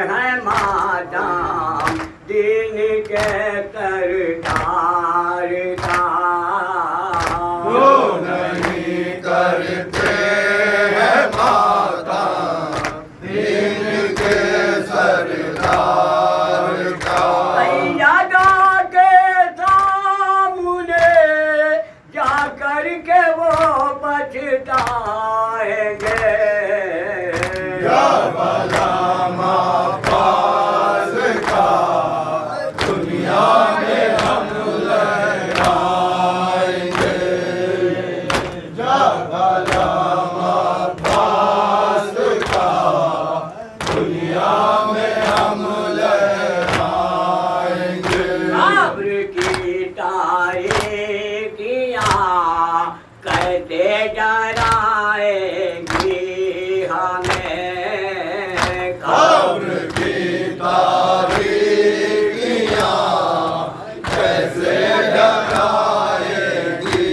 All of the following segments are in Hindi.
हैं माता दीन के करतार का। वो नहीं करते हैं माता दीन के सरदार का। सैयदा के सामने जा कर के वो पछताएंगे। या भला मापास का दुनिया में हम लहराएंगे। या भला मापास का दुनिया में हम लहराएंगे। कब्र की तारीकियां कहते डराएंगी हमें। कब्र की तारीकियां कैसे डराएंगी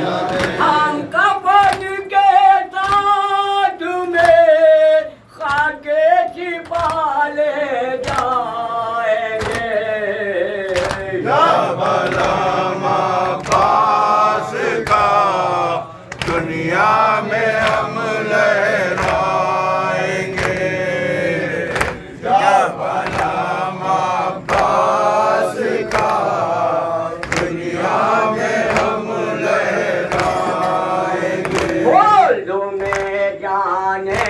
हमें। हम कफन के साथ में खाके छिपा ले जाएंगे। या भला मापास का दुनिया में हम लहराएंगे। या भला मापास का दुनिया में हम लहराएंगे। बोलो में जाने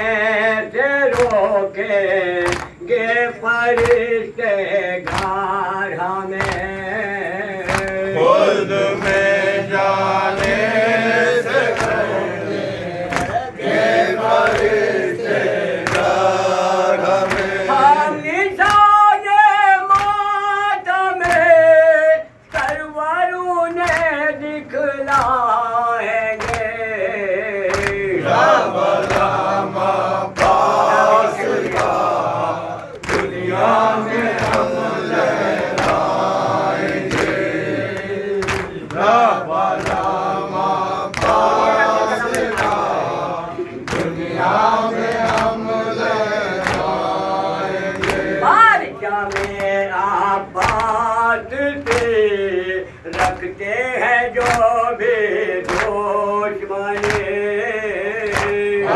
से रोकेंगे फरिश्ते घर हमें। खुद में जाने से रोकेंगे फरिश्ते घर हमें। हम निशाने मातम सरवरों ने दिखलाएंगे। या भला मापास का दुनिया में हम लहराएंगे। या भला मापास का दुनिया में हम लहराएंगे। बादशाह में आप बात से रखते हैं जो भी दुश्मनी।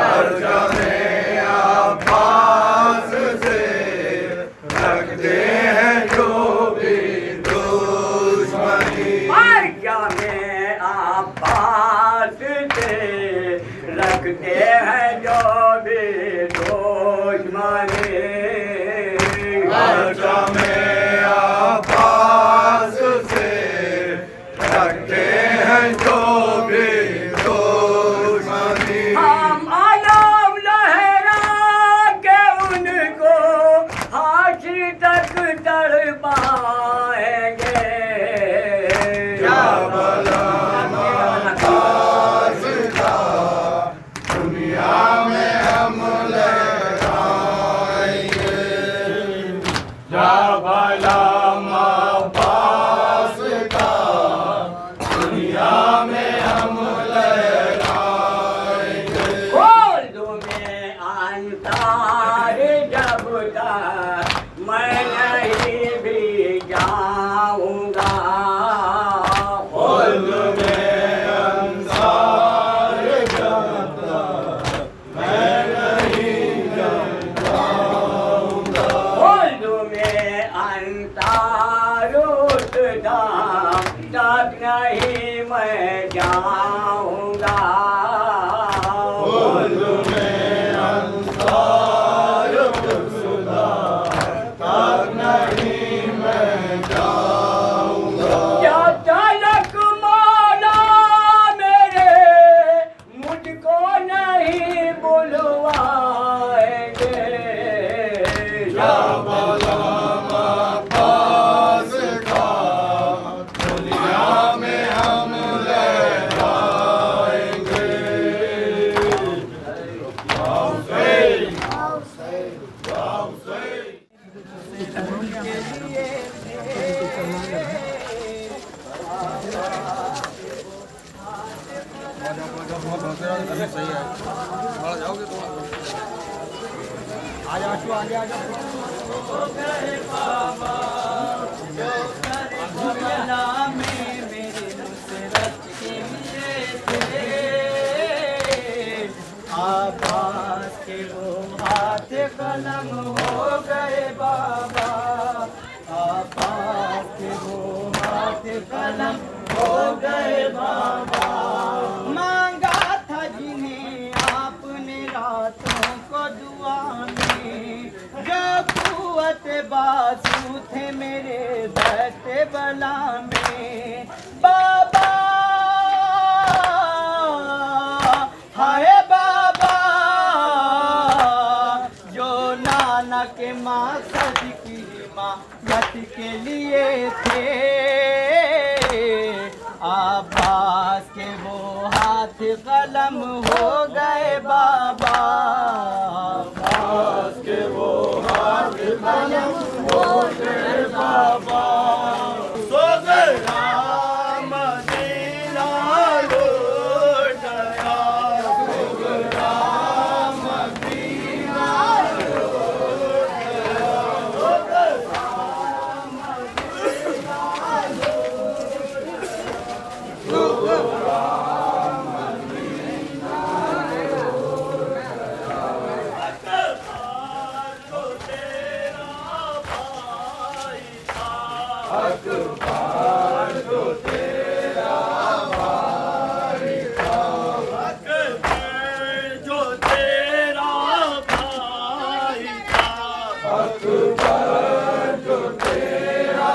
अर्जा में आपास से रखते हैं जो भी दुश्मनी। बादशाह में आप बात से रखते हैं जो भी दुश्मनी। अर्जा में आपास से रखते हैं जो भी दुश्मनी। हम आलम लहरा के उनको हाशिर तक तड़पाएंगे। या भला मापास का दुनिया में हम लहराएंगे। या भला मापास का दुनिया में हम लहराएंगे। खोलू में अंतार जब तक मैं नहीं भी जाऊंगा। खुद में अंसार जब तक मैं नहीं जाऊंगा। खोलू में अंतार उठता तक नहीं मैं जाऊंगा। खुद में अंसार खुदा तक नहीं मैं जाऊंगा। जब तलक मौला मेरे मुझको नहीं बुलवाएंगे। या भला मापास का दुनिया में हम लहराएंगे। सही है, जाओगे तो आज करबला में मेरे नुसरत के लिए थे, आबास के वो हाथ कलम हो गए बाबा, आबास के वो हाथ कलम हो गए बाबा। मांगा था जिन्हें आपने रातों को दुआ में, जो कुव्वत बाजू थे मेरे दस्त बला में बाबा, हाय बाबा, जो नाना के मकसद की हिमायत के लिए थे, आबास के वो हाथ कलम हो गए बाबा, आबास के वो हाथ कलम हो गए बाबा। सो गया मदीना लौट गया, सो गया मदीना लौट गया, सो गया मदीना अकबर जो तेरा भाई था, अकबर जो तेरा भाई था, अकबर जो तेरा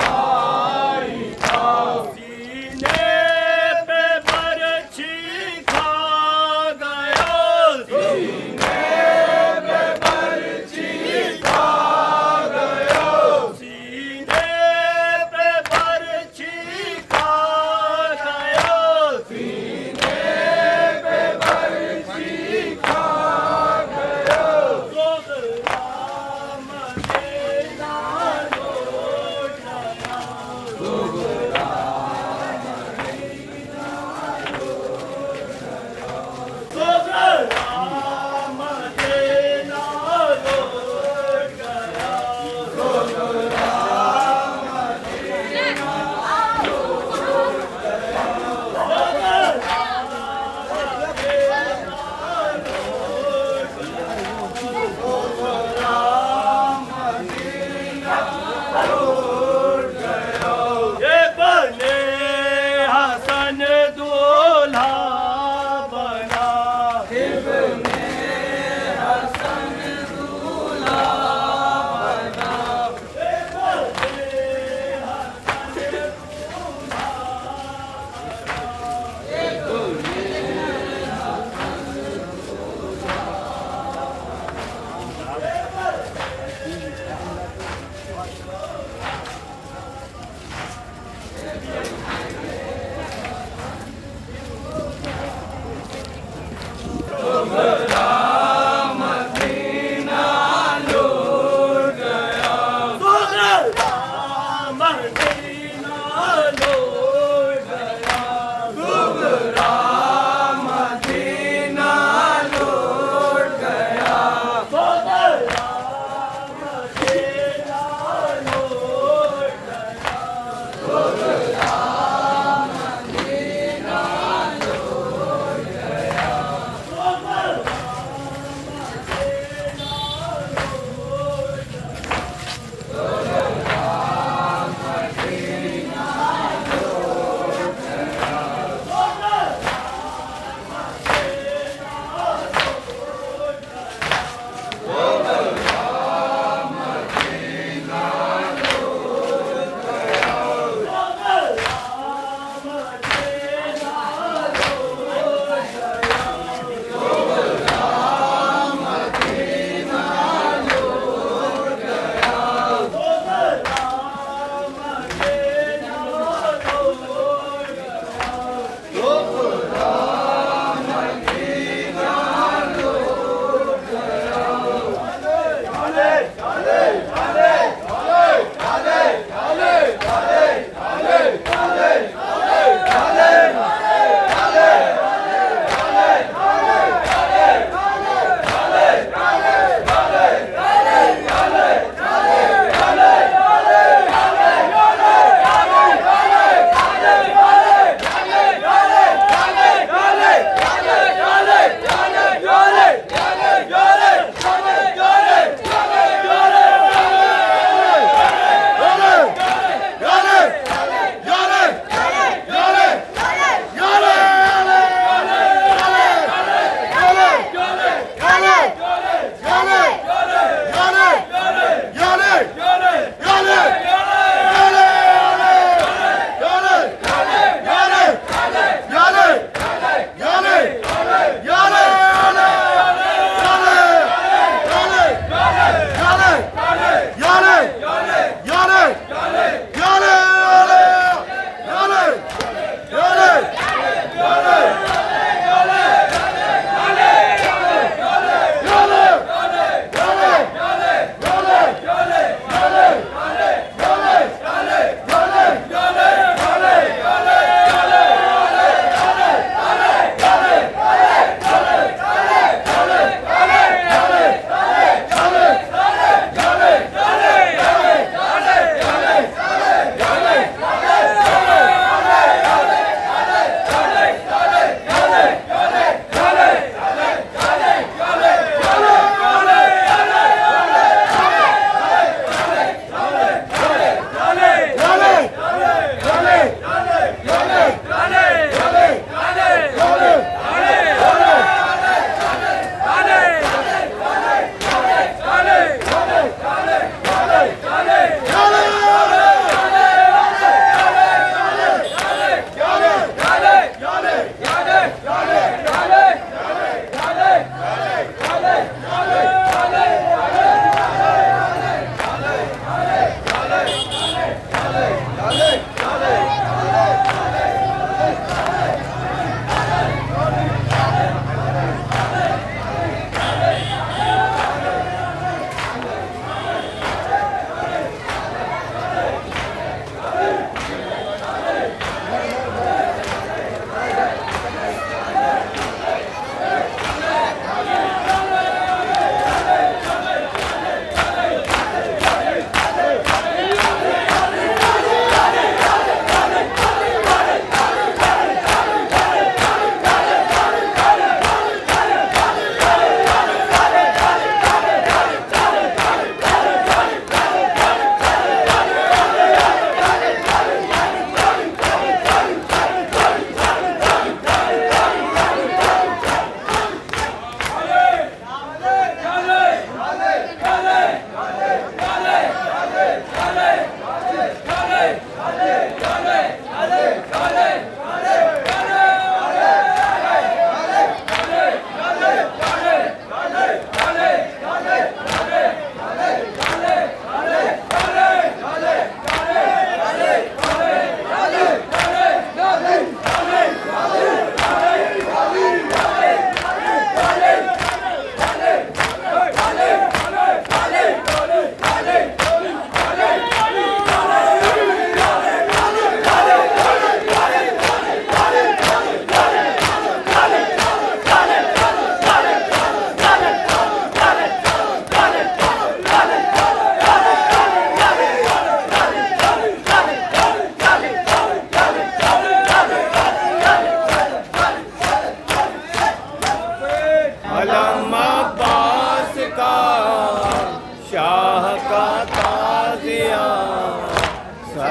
भाई था, सीने पे बरछी खा गया, सीने पे बरछी खा गया, सीने पे बरछी खा गया, सीने पे बरछी खा गया, सो गया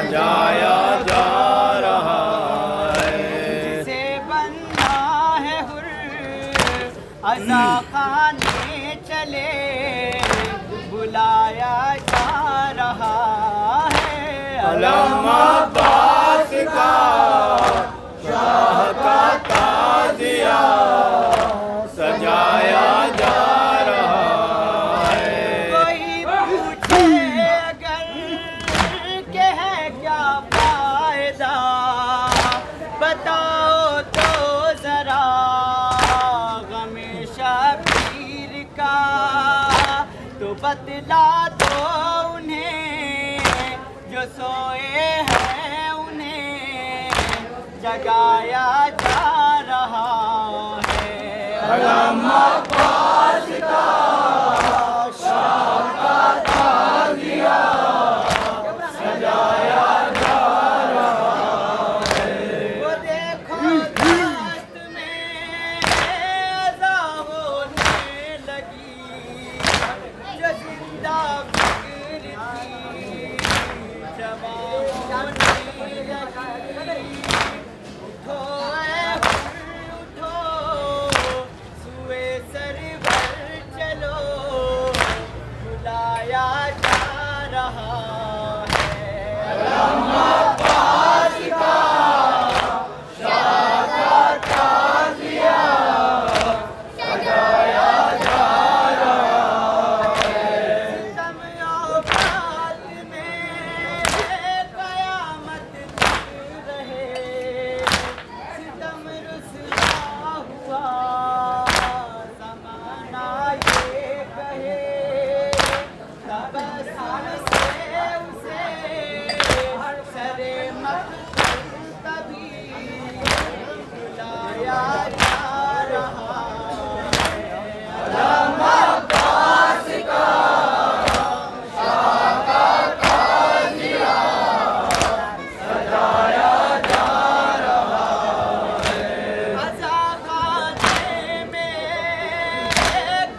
सजाया जा रहा है। जिसे बनना है हुर अज़ा खाने चले बुलाया जा रहा है। अलम अब्बास का शाह का ताज़िया सजाया जा रहा है। कोई पूछे अगर के है क्या फायदा बताओ तो जरा गमे शबीर का तो बतला दो उन्हें जो सोए हैं उन्हें जगाया जा रहा है। अलम अब्बास का शाह का ताज़िया सजाया जा रहा है। वो देखो दस्त में अज़ा होने लगी जो जिंदा फिक्र थी जवां होने लगी। उठो ऐ उठो सुए सरवर चलो बुलाया जा रहा है। अलम अब्बास का शाह का ताज़िया सजाया जा रहा है। सितम औकात में क़यामत तक रहे सितम रुसवा हुआ ज़माना ये कहे तबस्सुम से उसे सरे मक़तल तभी बुलाया जा रहा है। अलम अब्बास का शाह का ताज़िया सजाया जा रहा है। अज़ा खाने में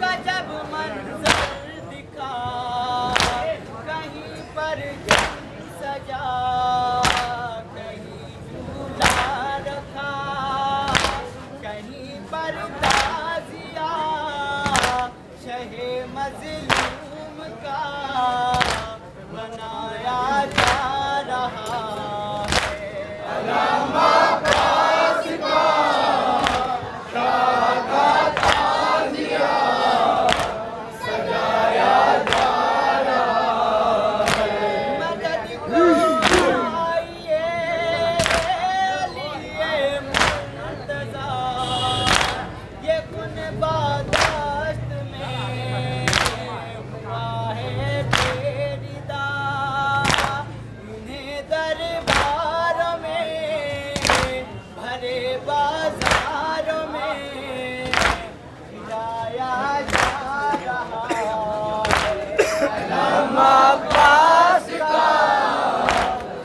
गजब मंज़र दिखा कहीं पर जंग सजा कहीं झूला रखा कहीं पर ताज़िया शहे मज़लूम का बनाया जा रहा है। अलम अब्बास का शाह का ताज़िया सजाया जा रहा है। मदद को आइए अली मुर्तज़ा ये गुन बादश्त में हुआ है बेरिदा इन्हें दरबार में भरे बाजार में खिलाया जा रहा है। अलम अब्बास का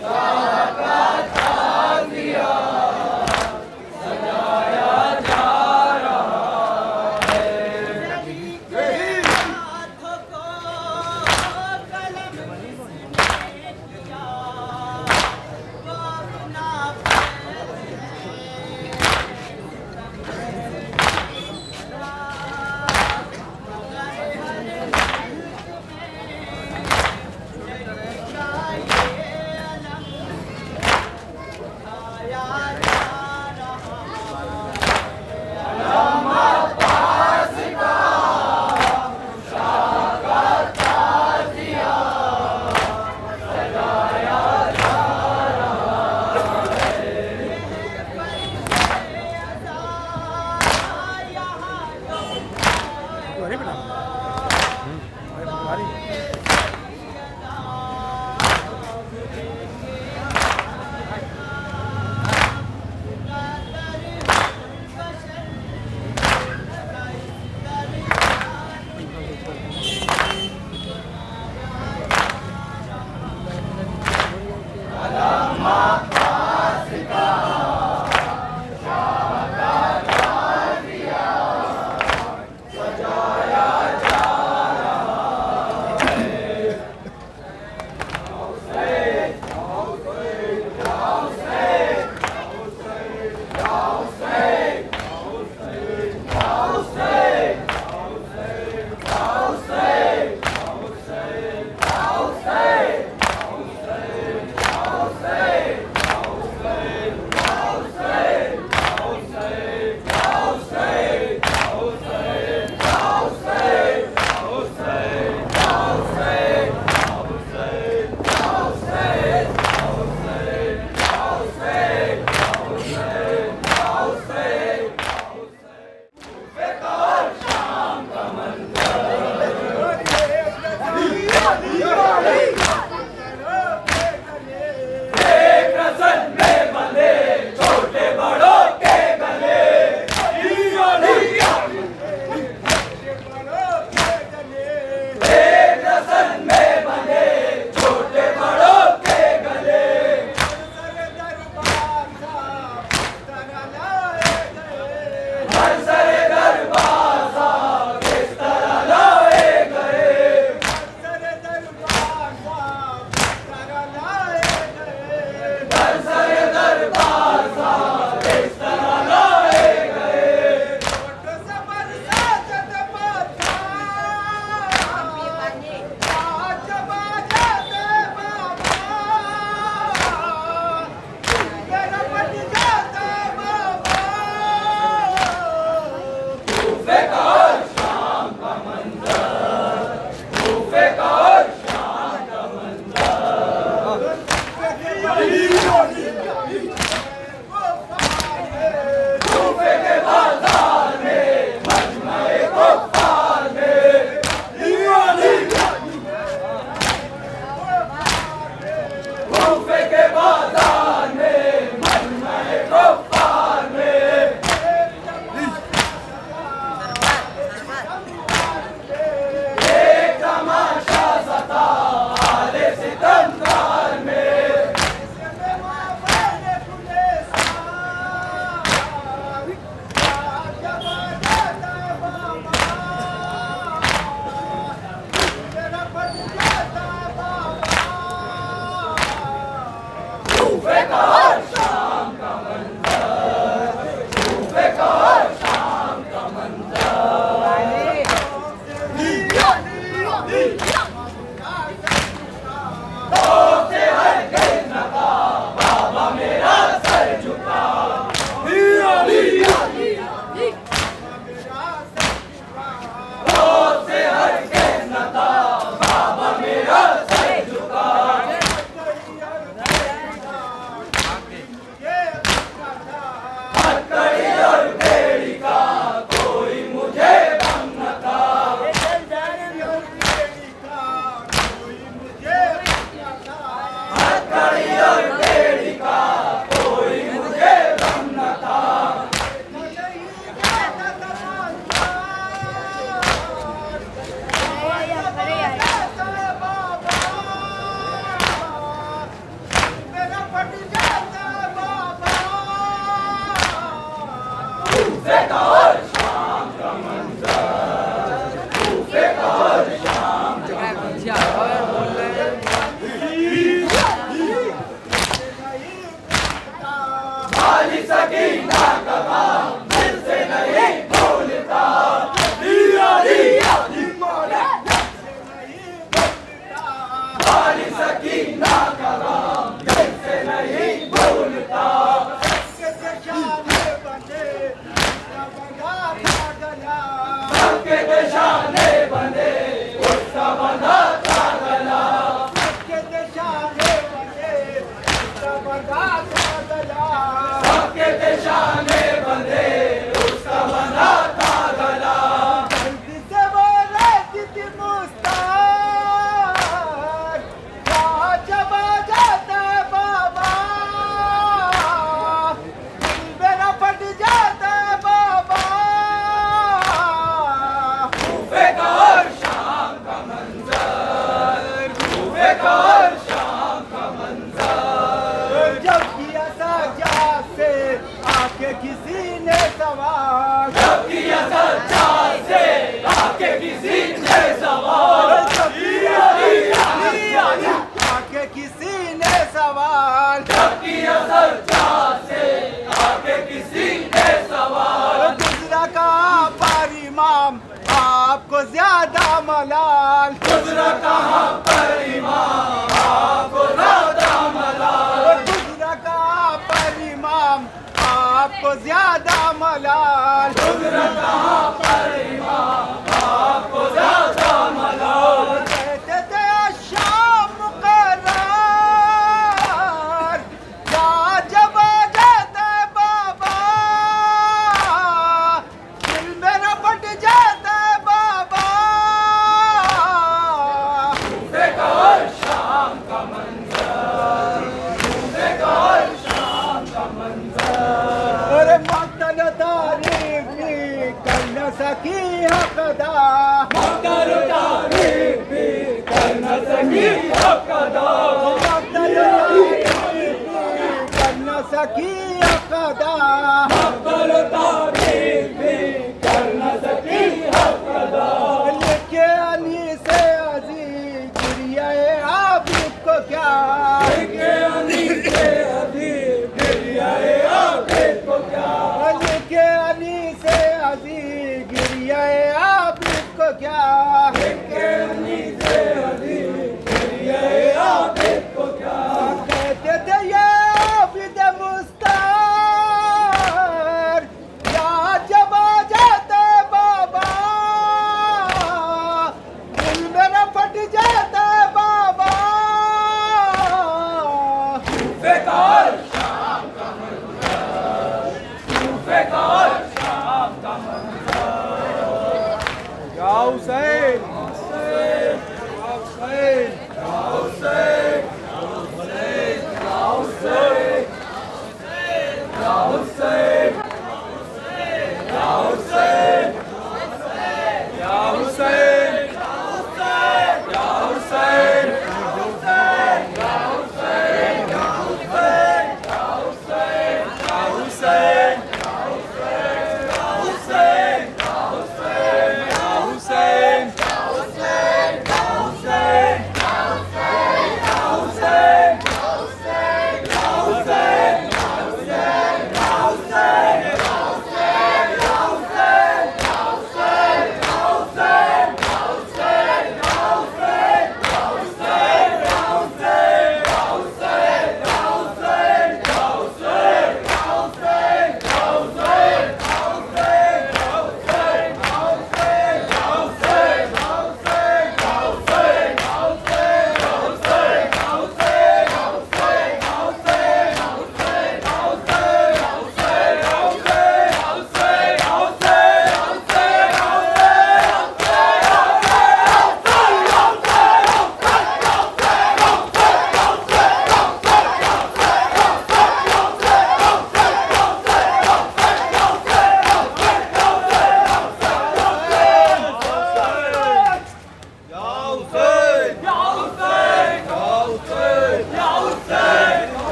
शाह का ताज़िया सजाया जा रहा है। हाथों को कलम किसने किया वो अपना आपको ज्यादा मलाल गुजरा कहाँ पर इमाम आपको ज्यादा मलाल गुजरा कहाँ पर इमाम आपको ज्यादा मलाल गुजरा कहाँ पर इमाम आपको ज्यादा मलाल कहते थे शाम मुकर्रर या जब आ जाता बाबा दिल मेरा फट जाता बाबा बेकार शाम का मंजर बेकार शाम का मंजर अरे मक्तल तारीफ भी कर न सकी हकदा मक्तल तारीफ भी कर न सकी हकदा मक्तल तारीफ भी कर न सकी हकदा मक्तल तारीफ भी कर न सकी हकदा लिखे अली से अजी गिरियाए आबिद को क्या के अली से अजीब गिरियाए आबिद को क्या लिखे अली से अजी गिरियाए आबिद को क्या के अली से अजीब गिरियाए आबिद को क्या कहते थे ये आबिद मुस्तार या जब आ जाता बाबा दिल मेरा फट जाता बाबा बेकार शाम का मंजर बेकार शाम का मंजर या हुसैन या हुसैन या हुसैन या हुसैन या हुसैन या हुसैन या हुसैन या हुसैन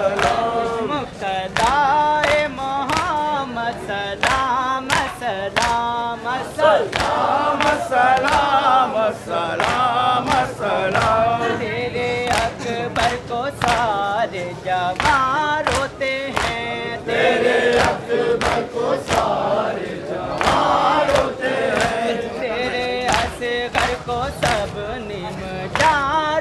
सलाम मुक्तदाए मोहम्मद सलाम सलाम सलाम सलाम सलाम सलाम तेरे अकबर को सारे जवां रोते हैं तेरे अकबर को सारे जवान रोते हैं तेरे असगर को सब निमटा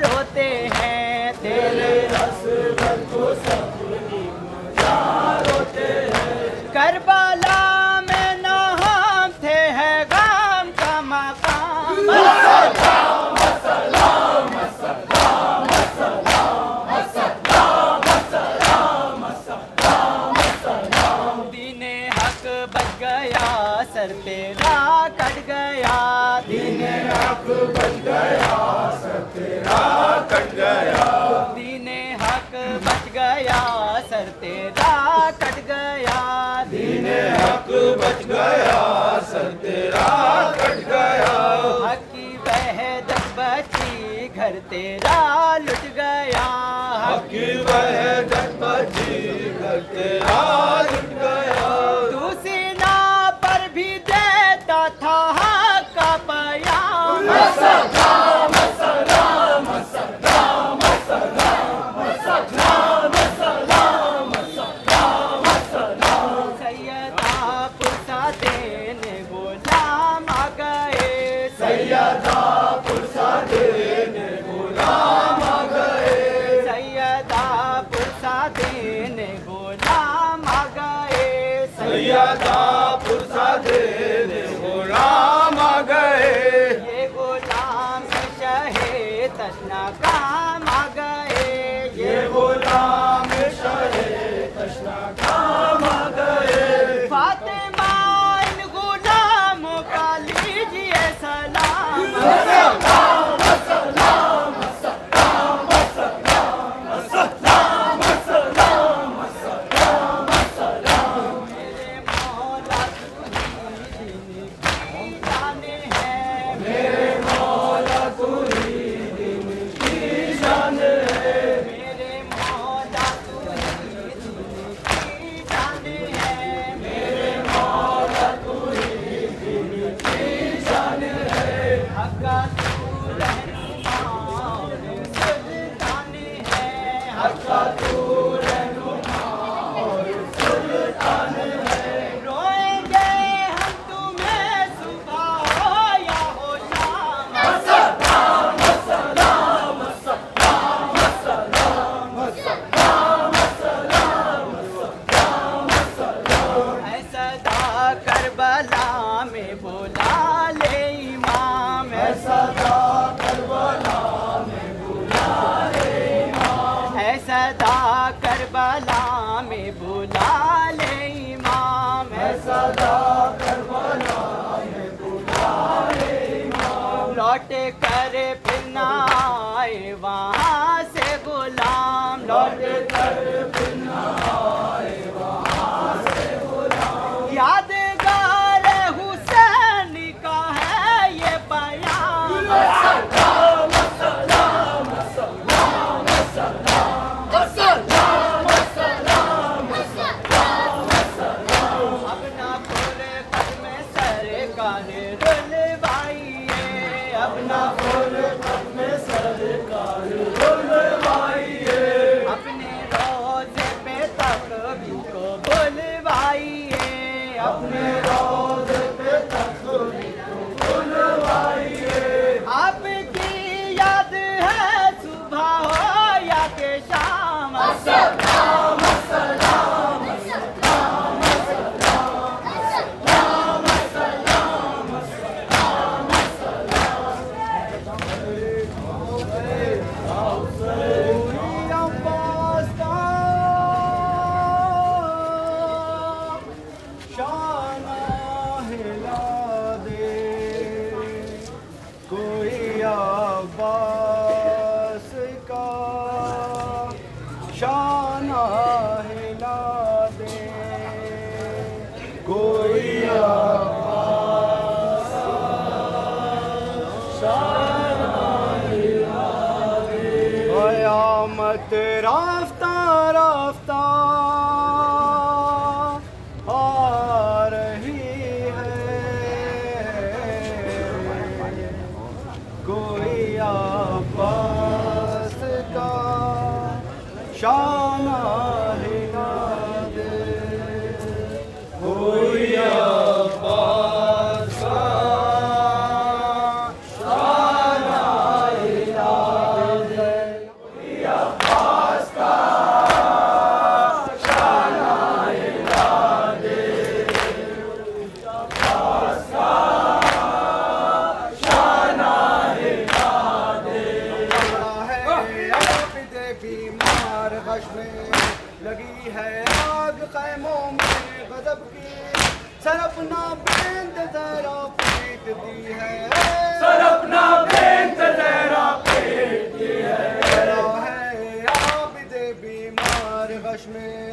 रोते हैं तेरे असगर को सब निमटा रोते हैं करबला में न हम थे है गाम का मकाम सलाम सलाम सलाम सलाम सलाम सलाम सलाम सलाम दीने हक बच गया सर तेरा कट गया दीने हक बच गया सर तेरा कट गया दीने हक बच गया सर तेरा कट गया दीने हक बच गया सर तेरा कट गया हक की वहदत बची घर तेरा लुट गया हक की वहदत बची घर तेरा लुट गया तू सीना पर भी देता था हक का पयाम सलाम सलाम सलाम सलाम सलाम सलाम सलाम सलाम सैयदा पुरसा देने गुलाम आ गए सैयदा पुरसा देने गुलाम आ गए सैयदा पुरसा देने गुलाम आ गए सैयदा पुरसा देने गुलाम आ गए ये गुलाम शहे तशना काम आ गए ये गुलाम शहे तशना काम आ गए फातिमा इन गुलामों का लीजिए सलाम सलाम सलाम सलाम सलाम सलाम सलाम सलाम सलाम मेरे मौला तू ही दिन की जाने है मेरे मौला तू ही दिन की शान है मेरे मौला तू ही दिन की जाने है मेरे मौला तू ही दिन की शान है हक्का तू रहनुमा और सुल्तान है हक्का तू रहनुमा और सुल्तान है रोएंगे हम तुम्हें सुबह हो या हो शाम सलाम सलाम सलाम सलाम सलाम सलाम सलाम सलाम है सदा करबला में बुला ले इमाम है सदा करबला में बुला ले इमाम है सदा करबला में बुला ले इमाम है सदा करबला में बुला ले इमाम लौट कर फिर ना आए वहाँ से गुलाम लौट कर फिर न आए वहाँ से गुलाम यादगार हुसैन का है ये बयान सलाम सलाम सलाम सलाम सलाम सलाम सलाम सलाम अपना पूरे कदम सरकार रुलवाइए अपना गुरबत में सरकार रुलवाइए अपने रोजे पे तकबीर को बुलवाइए अपने अपने रोज पे तकबीर को बुलवाइए आपकी याद है सुबह हो या के शाम सलाम सलाम सलाम सलाम सलाम सलाम सलाम शान आग खैमों में गजब की सरपना बेंत जरा पीटती है सरपना बेंत जरा पीटती है आबिदे बीमार गश में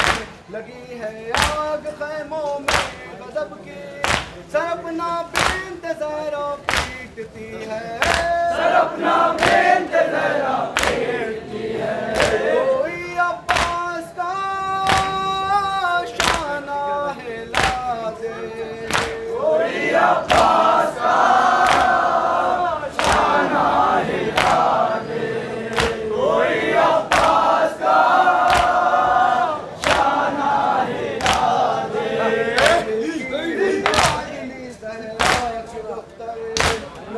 लगी है आग खैमों में गजब की सरपना बेंत जरा पीटती है सरपना बेंत जरा पीटती है कोई अब्बास का शाना हिला दे कोई अब्बास का शाना हिला दे कोई अब्बास का शाना हिला दे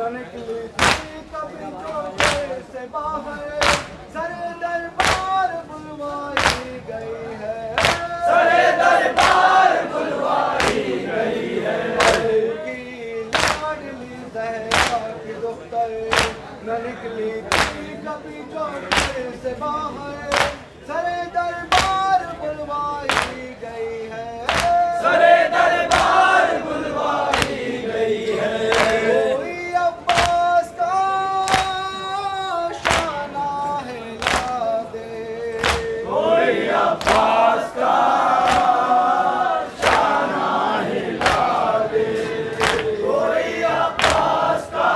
निकली थी कभी चौके से बाहर सरे दरबार बुलवाई गई है सरे दरबार बुलवाई गई है की लाडली जहरा की दुख्तर न निकली थी कभी चौके से बाहर सरे दरबार बुलवाई गई है सरे दरबार बुलवाई गई है कोई अब्बास का शाना हिला दे कोई अब्बास का शाना हिला दे कोई अब्बास का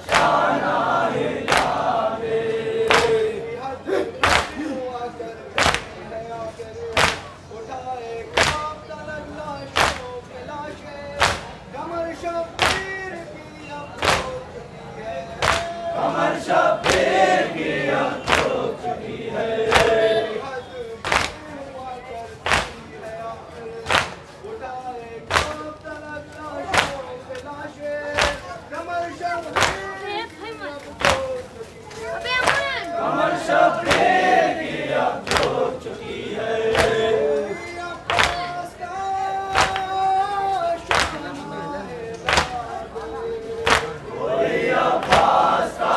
शाना हिला दे हद हुआ करती है आकर उठाए काम तलक लाशों के लाशें कमर शब्बीर की अब हो चुकी है कमर शब्बीर की अब हो चुकी है हद हुआ करती है आकर उठाए काम तलक लाशों के लाशें कमर शब्बीर की अब हो चुकी है कमर शब्बीर की अब हो चुकी है अब्बास का शाना हिला दे कोई अब्बास का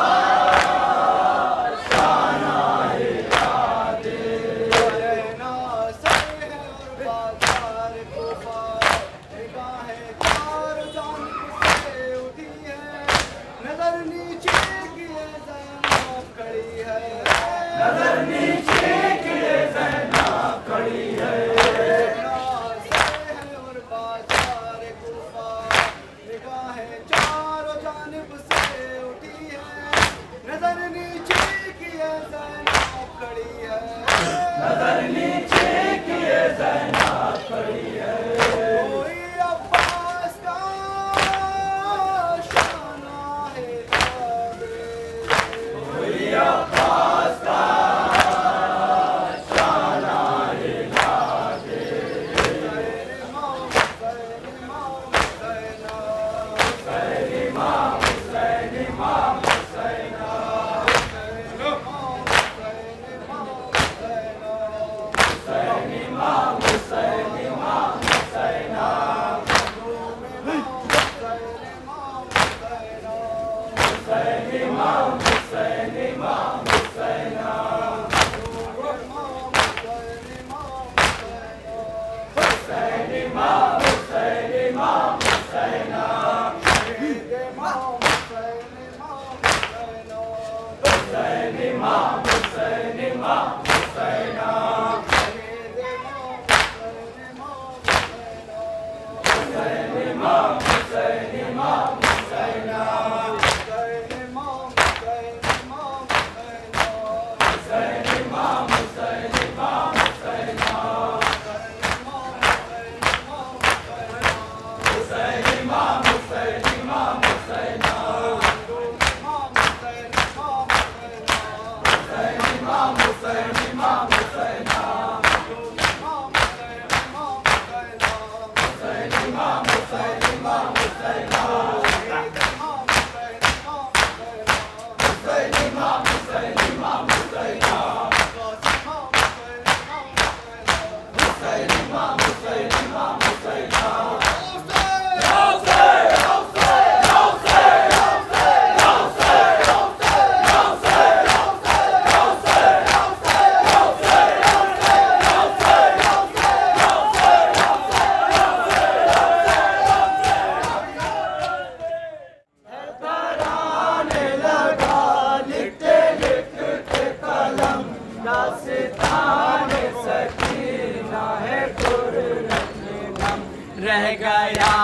रह गया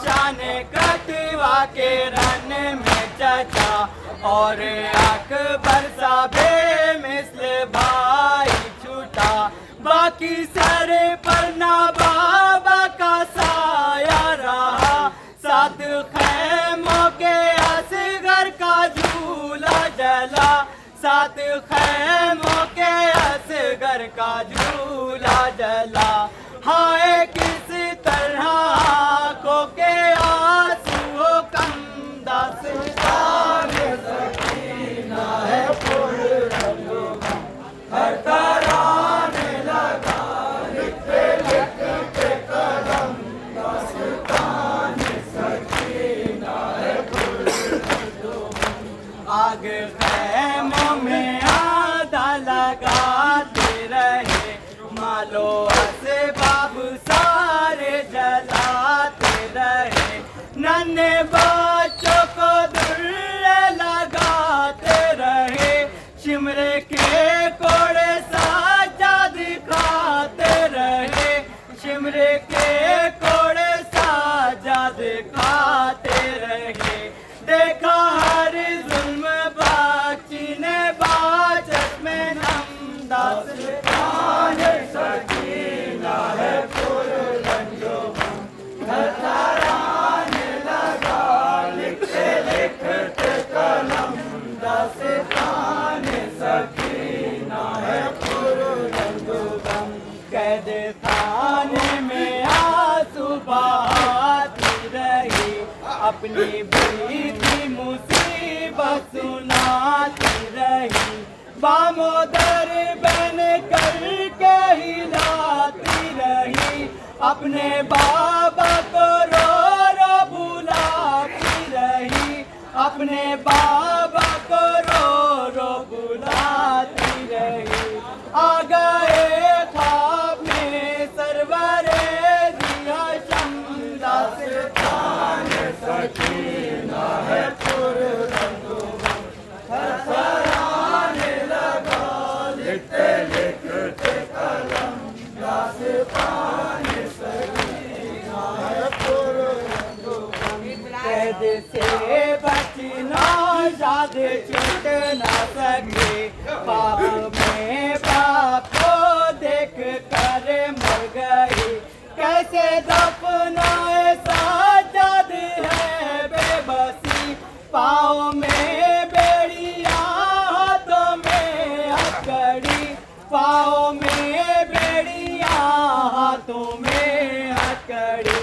शान कटवा के रन में चचा, और अकबर सा बेमिसल भाई छूटा। बाकी सर पर ना बाबा का साया रहा, सात खैमों के असगर का झूला जला, सात खैमों के असगर का झूला जला। हाय किस तरह को के आंसू कम दास्तान सकीना है हर तराने लगा लिखते लिखते कलम, दास्तान सकीना है आग खैमों में आधा लगाते रहे, मालो असबाब सारे जलाते रहे। नन्हे बच्चों को दुर्रे लगाते रहे, शिमरे के कोड़े साजा दिखाते रहे, शिमरे के कोड़े साजा दिखाते रहे। देखा हर जुल्म बाची ने बाचत में नम दास्तान सकीना है पुरगंजो, हर तराने लगा लिखते लिखते कलम, दास्तान सकीना है पुरगंजो। कैद खाने में आंसू बहाती रही, अपनी बीती मुसीबत सुनाती रही। बामोदर बन करके हिलाती रही, अपने बाबा को रो रो बुलाती रही, अपने बाबा को रो रो बुलाती रही। आ गए ख्वाब में सरवरे दिया शम्दा से सकीना है पुरगंजो, हर तराने लगा लिखते लिखते कलम, दास्तान सकीना है पुरगंजो। कैद से बचना याद छूट न सके, पाप में बाप को देख कर मर गई। कैसे दफनाए साजद है बेबसी, पाँव में बेड़ियां हाथों में हथकड़ी, पाँव में बेड़ियां हाथों में हथकड़ी।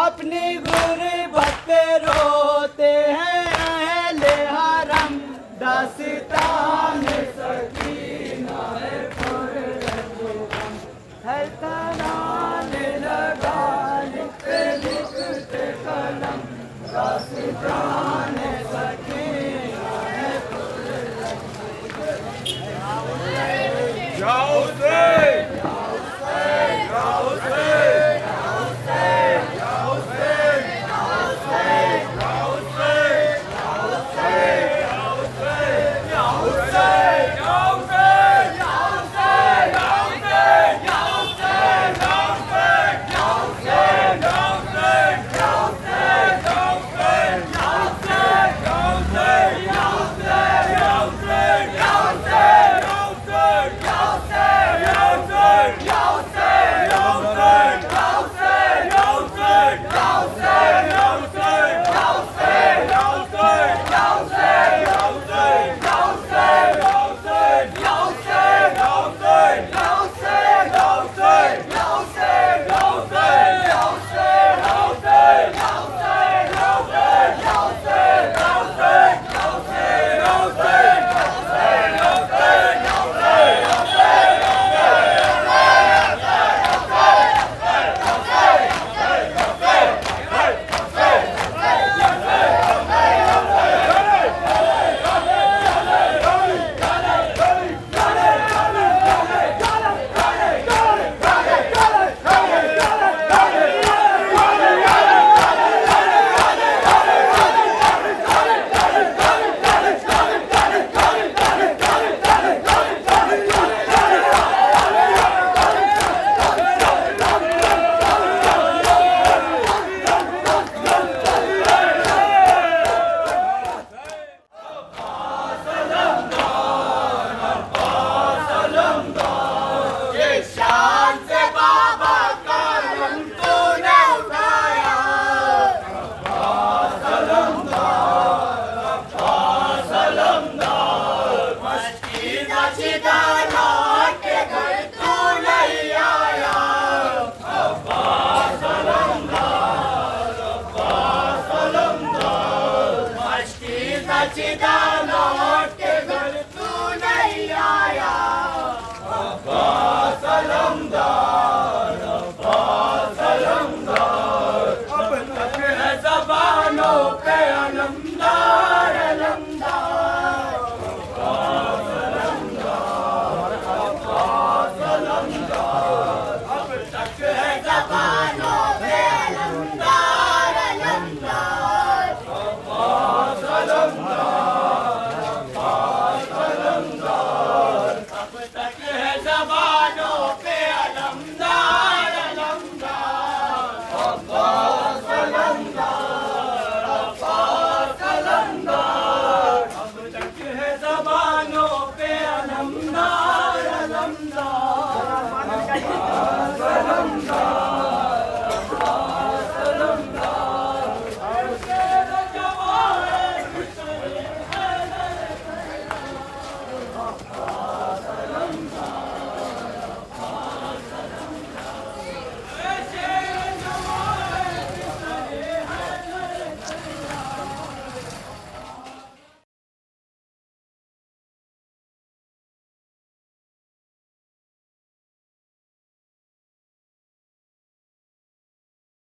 अपनी गुर्बत पे रोते हैं अहले हरम, दास्तान सकीना है पुरगंजो, हर तराने लगा लिखते लिखते कलम, दास्तान